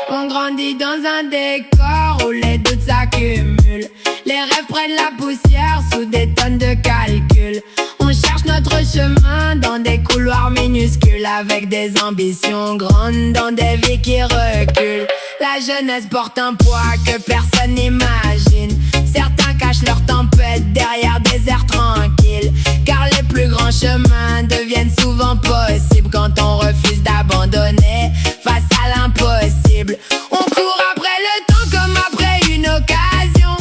On grandit dans un décor où les doutes s'accumulent. Les rêves prennent la poussière sous des tonnes de calculs. On cherche notre chemin dans des couloirs minuscules, avec des ambitions grandes dans des vies qui reculent. La jeunesse porte un poids que personne n'imagine. Certains cachent leur tempête derrière des airs tranquilles, car les plus grands chemins deviennent souvent possibles quand on refuse d'abandonner face à l'impossible. On court après le temps comme après une occasion.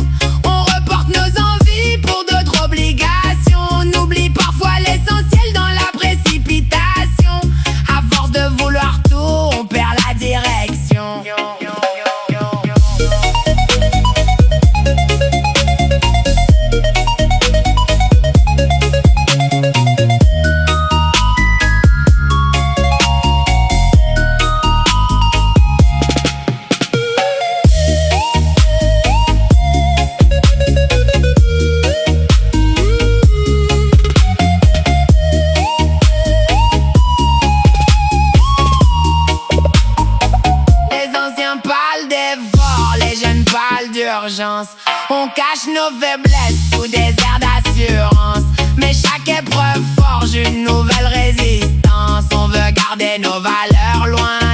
On reporte nos envies pour d'autres obligations. On oublie parfois l'essentiel dans la précipitation. À force de vouloir tout, on perd la direction. On cache nos faiblesses sous des airs d'assurance, mais chaque épreuve forge une nouvelle résistance. On veut garder nos valeurs loin